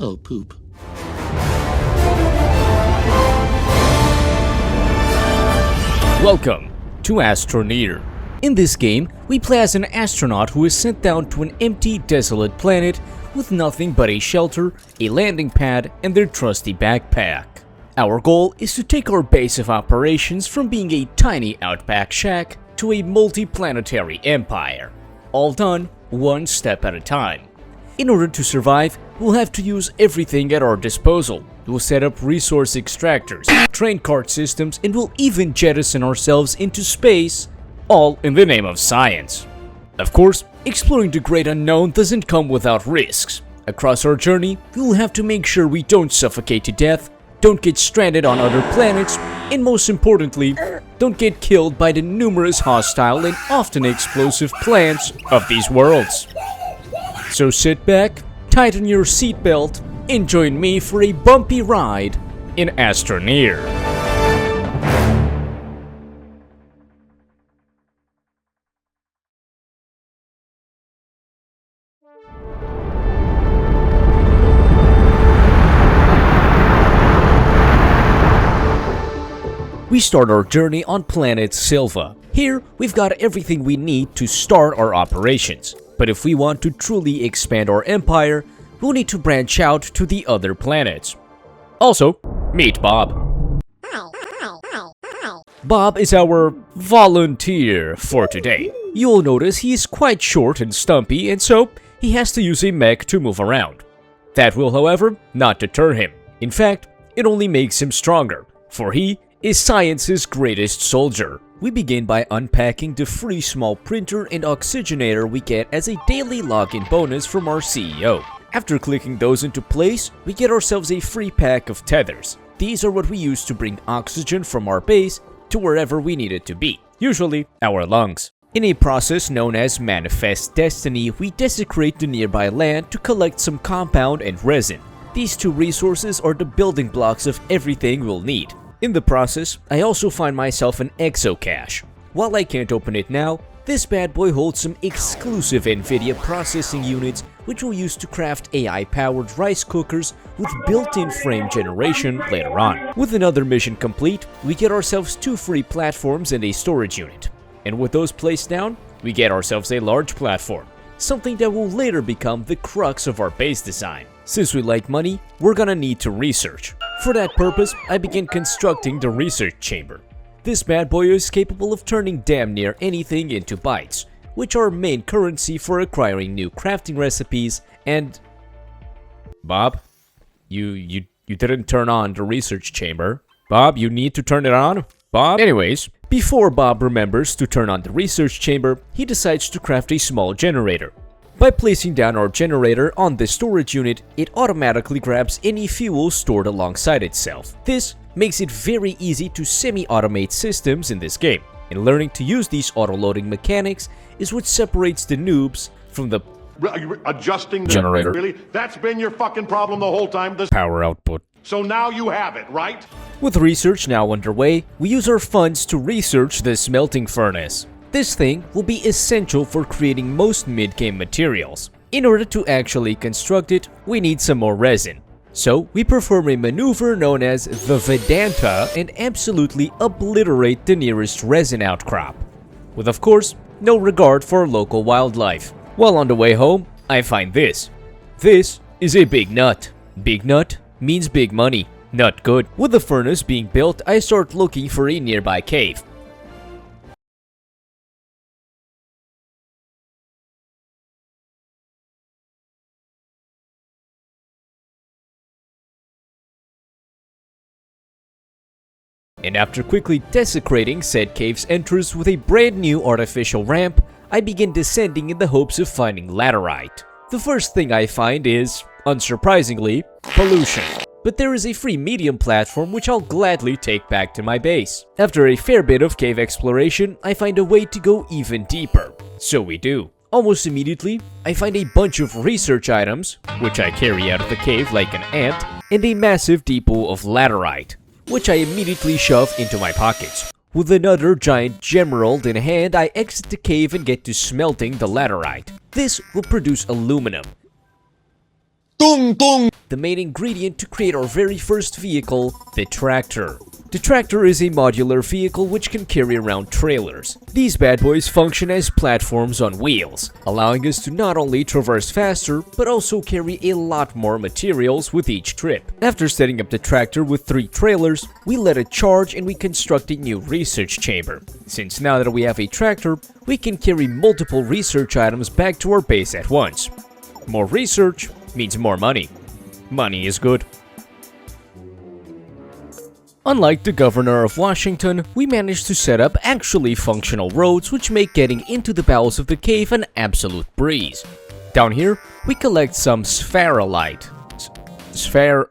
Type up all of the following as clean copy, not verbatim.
Oh, poop. Welcome to ASTRONEER. In this game, we play as an astronaut who is sent down to an empty, desolate planet with nothing but a shelter, a landing pad, and their trusty backpack. Our goal is to take our base of operations from being a tiny outback shack to a multi-planetary empire. All done one step at a time. In order to survive, we'll have to use everything at our disposal. We'll set up resource extractors, train cart systems, and we'll even jettison ourselves into space, all in the name of science. Of course, exploring the great unknown doesn't come without risks. Across our journey, we'll have to make sure we don't suffocate to death, don't get stranded on other planets, and most importantly, don't get killed by the numerous hostile and often explosive plants of these worlds. So sit back, tighten your seatbelt, and join me for a bumpy ride in ASTRONEER. We start our journey on planet Sylva. Here, we've got everything we need to start our operations. But if we want to truly expand our empire, we'll need to branch out to the other planets. Also, meet Bob. Bob is our volunteer for today. You'll notice he is quite short and stumpy, and so he has to use a mech to move around. That will, however, not deter him. In fact, it only makes him stronger, for he is science's greatest soldier. We begin by unpacking the free small printer and oxygenator we get as a daily login bonus from our CEO. After clicking those into place, we get ourselves a free pack of tethers. These are what we use to bring oxygen from our base to wherever we need it to be, usually our lungs. In a process known as Manifest Destiny, we desecrate the nearby land to collect some compound and resin. These two resources are the building blocks of everything we'll need. In the process, I also find myself an exocache. While I can't open it now, this bad boy holds some exclusive NVIDIA processing units which we'll use to craft AI-powered rice cookers with built-in frame generation later on. With another mission complete, we get ourselves 2 free platforms and a storage unit. And with those placed down, we get ourselves a large platform, something that will later become the crux of our base design. Since we like money, we're gonna need to research. For that purpose, I begin constructing the research chamber. This bad boy is capable of turning damn near anything into bytes, which are main currency for acquiring new crafting recipes and... Bob? You didn't turn on the research chamber. Bob, you need to turn it on? Bob? Anyways, before Bob remembers to turn on the research chamber, he decides to craft a small generator. By placing down our generator on the storage unit, it automatically grabs any fuel stored alongside itself. This makes it very easy to semi-automate systems in this game, and learning to use these auto-loading mechanics is what separates the noobs from the adjusting the generator. Really? That's been your fucking problem the whole time. Power output. So now you have it, right? With research now underway, we use our funds to research the smelting furnace. This thing will be essential for creating most mid-game materials. In order to actually construct it, we need some more resin. So we perform a maneuver known as the Vedanta and absolutely obliterate the nearest resin outcrop, with of course no regard for local wildlife. While on the way home, I find this. This is a big nut. Big nut means big money. Not good. With the furnace being built, I start looking for a nearby cave. And after quickly desecrating said cave's entrance with a brand new artificial ramp, I begin descending in the hopes of finding laterite. The first thing I find is, unsurprisingly, pollution. But there is a free medium platform which I'll gladly take back to my base. After a fair bit of cave exploration, I find a way to go even deeper. So we do. Almost immediately, I find a bunch of research items, which I carry out of the cave like an ant, and a massive depot of laterite, which I immediately shove into my pockets. With another giant gemerald in hand, I exit the cave and get to smelting the laterite. This will produce aluminum. the main ingredient to create our very first vehicle, the tractor. The tractor is a modular vehicle which can carry around trailers. These bad boys function as platforms on wheels, allowing us to not only traverse faster, but also carry a lot more materials with each trip. After setting up the tractor with 3 trailers, we let it charge and we construct a new research chamber. Since now that we have a tractor, we can carry multiple research items back to our base at once. More research means more money. Money is good. Unlike the governor of Washington, we managed to set up actually functional roads which make getting into the bowels of the cave an absolute breeze. Down here, we collect some sphalerite. Sphalerite.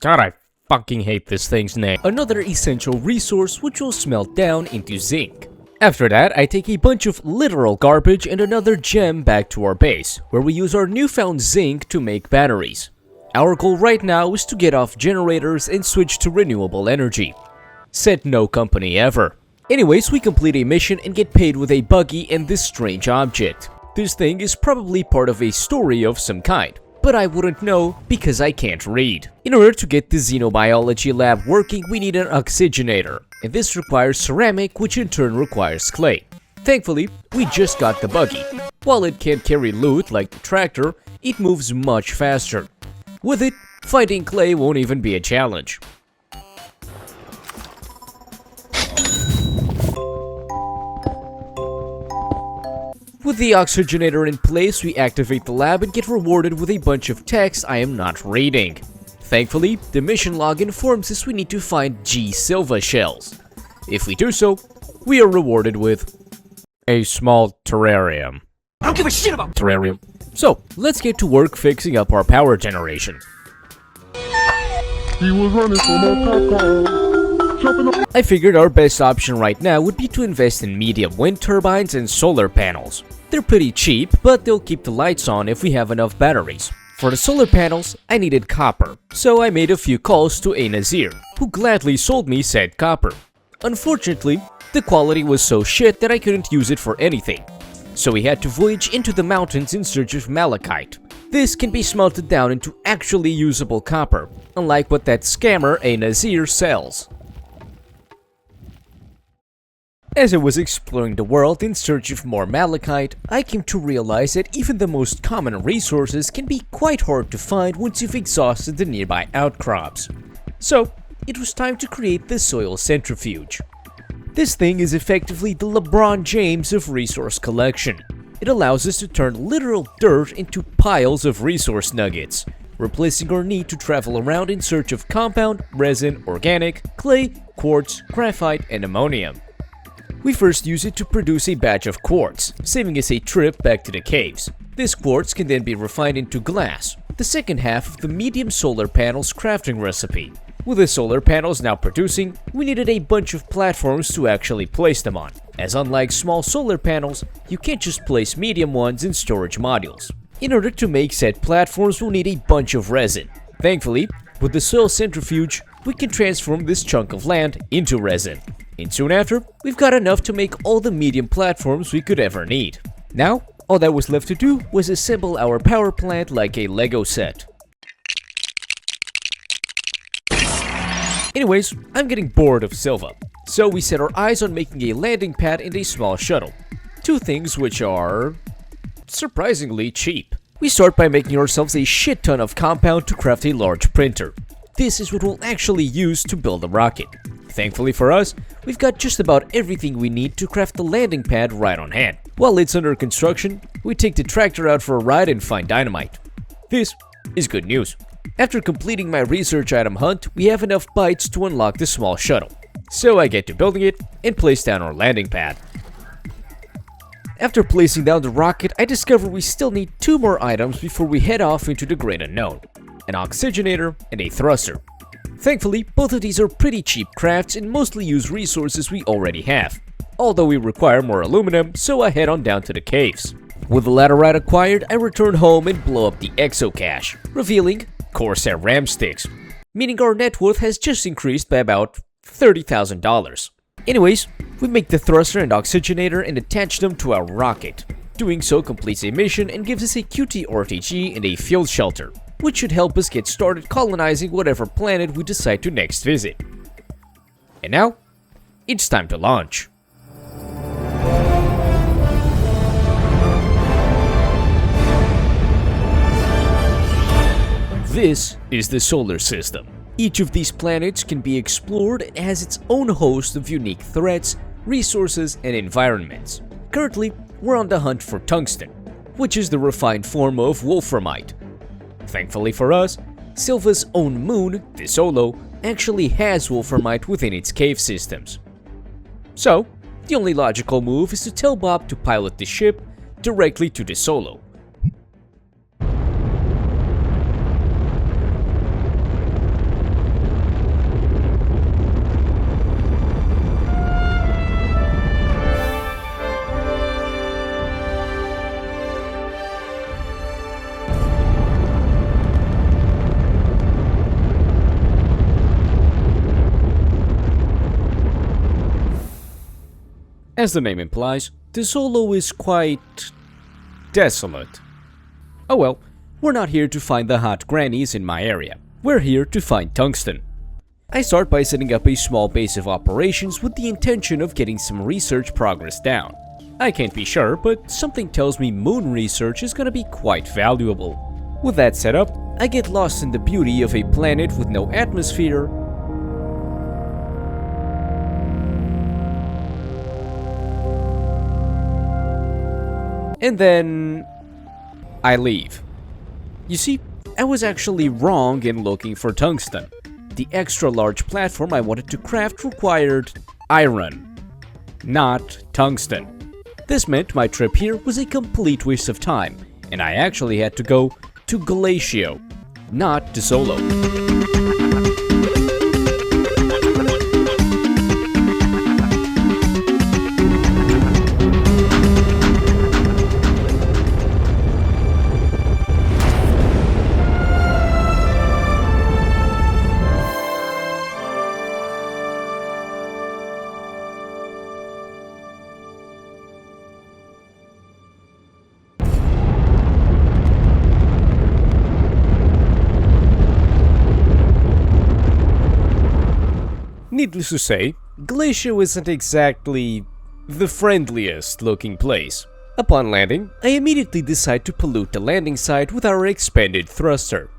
God, I fucking hate this thing's name. Another essential resource which will smelt down into zinc. After that, I take a bunch of literal garbage and another gem back to our base, where we use our newfound zinc to make batteries. Our goal right now is to get off generators and switch to renewable energy. Said no company ever. Anyways, we complete a mission and get paid with a buggy and this strange object. This thing is probably part of a story of some kind, but I wouldn't know because I can't read. In order to get the xenobiology lab working, we need an oxygenator, and this requires ceramic, which in turn requires clay. Thankfully, we just got the buggy. While it can't carry loot like the tractor, it moves much faster. With it, fighting clay won't even be a challenge. With the oxygenator in place, we activate the lab and get rewarded with a bunch of text I am not reading. Thankfully, the mission log informs us we need to find Sylva shells. If we do so, we are rewarded with a small terrarium. I don't give a shit about terrarium. So, let's get to work fixing up our power generation. He was running for my car, jumping up. I figured our best option right now would be to invest in medium wind turbines and solar panels. They're pretty cheap, but they'll keep the lights on if we have enough batteries. For the solar panels, I needed copper, so I made a few calls to a Nazir, who gladly sold me said copper. Unfortunately, the quality was so shit that I couldn't use it for anything. So we had to voyage into the mountains in search of malachite. This can be smelted down into actually usable copper, unlike what that scammer a Nazir sells. As I was exploring the world in search of more malachite, I came to realize that even the most common resources can be quite hard to find once you've exhausted the nearby outcrops. So, it was time to create the soil centrifuge. This thing is effectively the LeBron James of resource collection. It allows us to turn literal dirt into piles of resource nuggets, replacing our need to travel around in search of compound, resin, organic, clay, quartz, graphite, and ammonium. We first use it to produce a batch of quartz, saving us a trip back to the caves. This quartz can then be refined into glass, the second half of the medium solar panels crafting recipe. With the solar panels now producing, we needed a bunch of platforms to actually place them on, as unlike small solar panels, you can't just place medium ones in storage modules. In order to make said platforms, we'll need a bunch of resin. Thankfully, with the soil centrifuge, we can transform this chunk of land into resin. And soon after, we've got enough to make all the medium platforms we could ever need. Now, all that was left to do was assemble our power plant like a Lego set. Anyways, I'm getting bored of Sylva, so we set our eyes on making a landing pad and a small shuttle. Two things which are surprisingly cheap. We start by making ourselves a shit ton of compound to craft a large printer. This is what we'll actually use to build a rocket. Thankfully for us, we've got just about everything we need to craft the landing pad right on hand. While it's under construction, we take the tractor out for a ride and find dynamite. This is good news. After completing my research item hunt, we have enough bytes to unlock the small shuttle. So I get to building it and place down our landing pad. After placing down the rocket, I discover we still need 2 more items before we head off into the great unknown. An oxygenator and a thruster. Thankfully, both of these are pretty cheap crafts and mostly use resources we already have. Although we require more aluminum, so I head on down to the caves. With the laterite acquired, I return home and blow up the exocache, revealing Corsair RAM sticks, meaning our net worth has just increased by about $30,000. Anyways, we make the thruster and oxygenator and attach them to our rocket. Doing so completes a mission and gives us a QT RTG and a field shelter, which should help us get started colonizing whatever planet we decide to next visit. And now, it's time to launch. This is the solar system. Each of these planets can be explored and has its own host of unique threats, resources, and environments. Currently, we're on the hunt for tungsten, which is the refined form of wolframite. Thankfully for us, Sylva's own moon, DeSolo, actually has wolframite within its cave systems. So, the only logical move is to tell Bob to pilot the ship directly to DeSolo. As the name implies, DeSolo is quite desolate. Oh well, we're not here to find the hot grannies in my area. We're here to find tungsten. I start by setting up a small base of operations with the intention of getting some research progress down. I can't be sure, but something tells me moon research is gonna be quite valuable. With that set up, I get lost in the beauty of a planet with no atmosphere, and then I leave. You see, I was actually wrong in looking for tungsten. The extra large platform I wanted to craft required iron, not tungsten. This meant my trip here was a complete waste of time, and I actually had to go to Glacio, not DeSolo. Needless to say, Glacio isn't exactly the friendliest looking place. Upon landing, I immediately decide to pollute the landing site with our expanded thruster.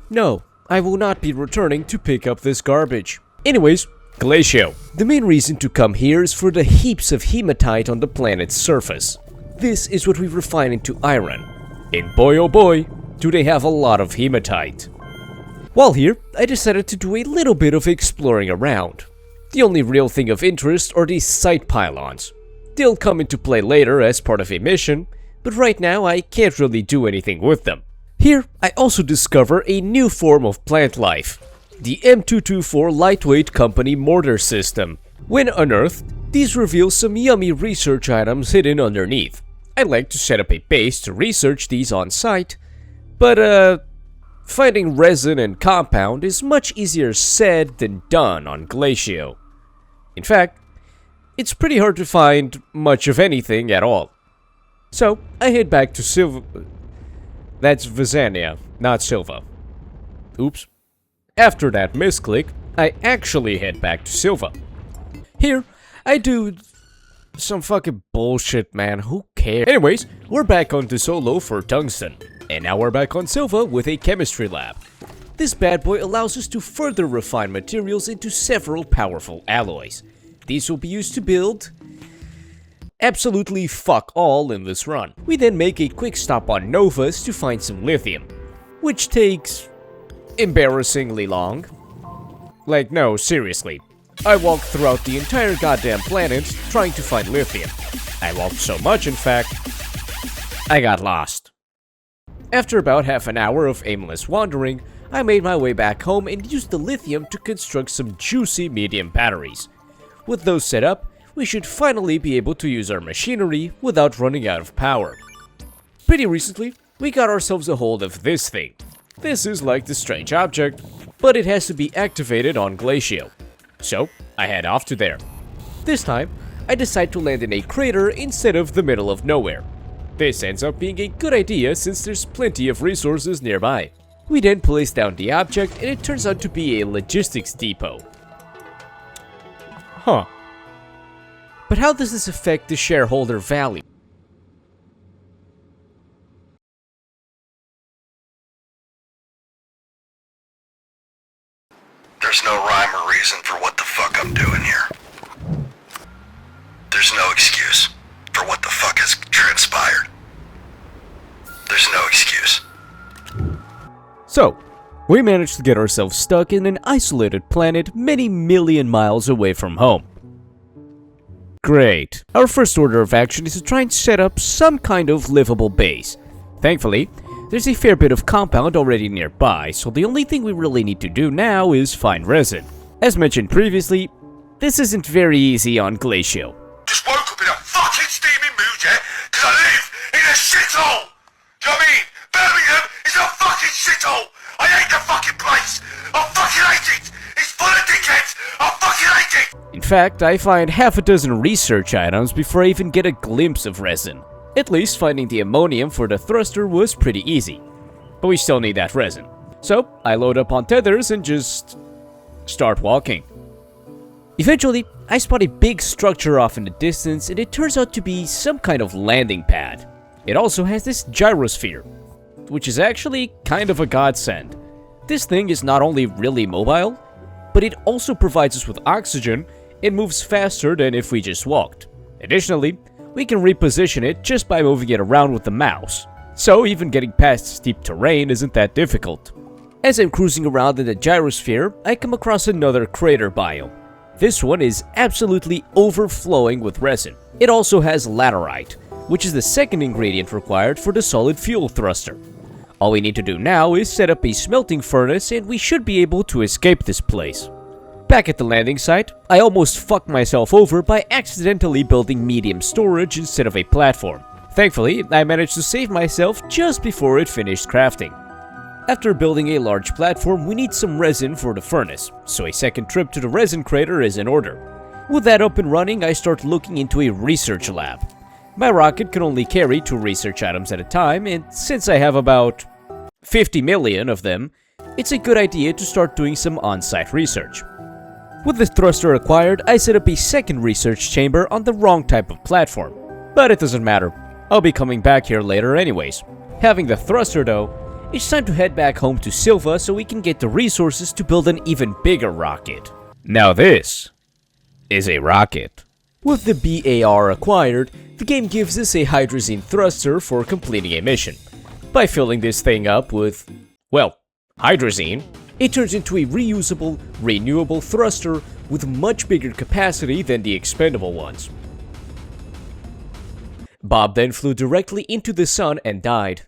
No, I will not be returning to pick up this garbage. Anyways, Glacio. The main reason to come here is for the heaps of hematite on the planet's surface. This is what we refine into iron. And boy oh boy, do they have a lot of hematite. While here, I decided to do a little bit of exploring around. The only real thing of interest are these site pylons. They'll come into play later as part of a mission, but right now I can't really do anything with them. Here, I also discover a new form of plant life, the M224 Lightweight Company mortar system. When unearthed, these reveal some yummy research items hidden underneath. I'd like to set up a base to research these on site, but finding resin and compound is much easier said than done on Glacio. In fact, it's pretty hard to find much of anything at all. So, I head back to Sylva. That's Vizania, not Sylva. Oops. After that misclick, I actually head back to Sylva. Here, I do some fucking bullshit, man. Who cares? Anyways, we're back on DeSolo for tungsten. And now we're back on Sylva with a chemistry lab. This bad boy allows us to further refine materials into several powerful alloys. These will be used to build absolutely fuck all in this run. We then make a quick stop on Novus to find some lithium, which takes embarrassingly long. Like, no, seriously. I walked throughout the entire goddamn planet trying to find lithium. I walked so much, in fact, I got lost. After about half an hour of aimless wandering, I made my way back home and used the lithium to construct some juicy medium batteries. With those set up, we should finally be able to use our machinery without running out of power. Pretty recently, we got ourselves a hold of this thing. This is like the strange object, but it has to be activated on Glacio. So, I head off to there. This time, I decide to land in a crater instead of the middle of nowhere. This ends up being a good idea since there's plenty of resources nearby. We then place down the object and it turns out to be a logistics depot. Huh. But how does this affect the shareholder value? There's no rhyme or reason for what the fuck I'm doing here. There's no excuse for what the fuck has transpired. There's no excuse. So, we managed to get ourselves stuck in an isolated planet many million miles away from home. Great. Our first order of action is to try and set up some kind of livable base. Thankfully, there's a fair bit of compound already nearby, so the only thing we really need to do now is find resin. As mentioned previously, this isn't very easy on Glacio. Just woke up in a fucking steaming mood, yeah? Cause I live in a shithole! Do you know what I mean? Birmingham is a fucking shithole! I hate the fucking place! I fucking hate it! It's full of dickheads! I fucking hate it! In fact, I find half a dozen research items before I even get a glimpse of resin. At least finding the ammonium for the thruster was pretty easy. But we still need that resin. So, I load up on tethers and just start walking. Eventually, I spot a big structure off in the distance and it turns out to be some kind of landing pad. It also has this gyrosphere, which is actually kind of a godsend. This thing is not only really mobile, but it also provides us with oxygen and moves faster than if we just walked. Additionally, we can reposition it just by moving it around with the mouse, so even getting past steep terrain isn't that difficult. As I'm cruising around in the gyrosphere, I come across another crater biome. This one is absolutely overflowing with resin. It also has laterite, which is the second ingredient required for the solid fuel thruster. All we need to do now is set up a smelting furnace and we should be able to escape this place. Back at the landing site, I almost fucked myself over by accidentally building medium storage instead of a platform. Thankfully, I managed to save myself just before it finished crafting. After building a large platform, we need some resin for the furnace, so a second trip to the resin crater is in order. With that up and running, I start looking into a research lab. My rocket can only carry 2 research items at a time, and since I have about 50 million of them, it's a good idea to start doing some on-site research. With the thruster acquired, I set up a second research chamber on the wrong type of platform. But it doesn't matter, I'll be coming back here later anyways. Having the thruster though, it's time to head back home to Sylva so we can get the resources to build an even bigger rocket. Now this is a rocket. With the BAR acquired, the game gives us a hydrazine thruster for completing a mission. By filling this thing up with, well, hydrazine, it turns into a reusable, renewable thruster with much bigger capacity than the expendable ones. Bob then flew directly into the sun and died.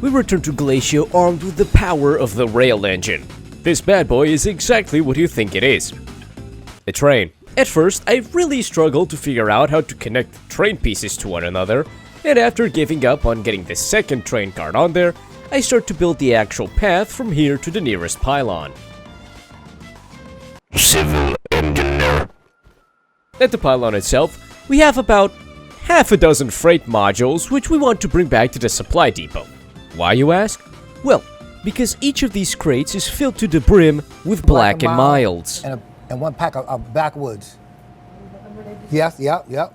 We return to Glacio armed with the power of the rail engine. This bad boy is exactly what you think it is. A train. At first, I really struggled to figure out how to connect the train pieces to one another, and after giving up on getting the second train card on there, I start to build the actual path from here to the nearest pylon. Civil engineer. At the pylon itself, we have about half a dozen freight modules which we want to bring back to the supply depot. Why, you ask? Well, because each of these crates is filled to the brim with black and milds. And 1 pack of backwoods. Yes, yep.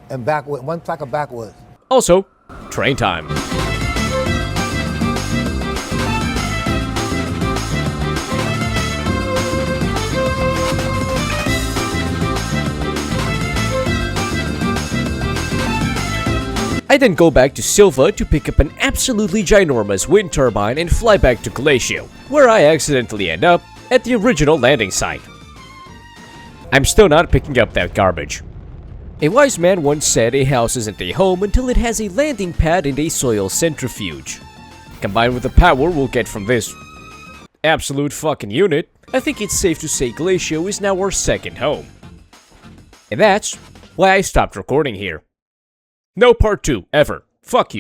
And backwood, 1 pack of backwoods. Also, train time. I then go back to Sylva to pick up an absolutely ginormous wind turbine and fly back to Glacio, where I accidentally end up at the original landing site. I'm still not picking up that garbage. A wise man once said a house isn't a home until it has a landing pad and a soil centrifuge. Combined with the power we'll get from this absolute fucking unit, I think it's safe to say Glacio is now our second home. And that's why I stopped recording here. No part 2, ever. Fuck you.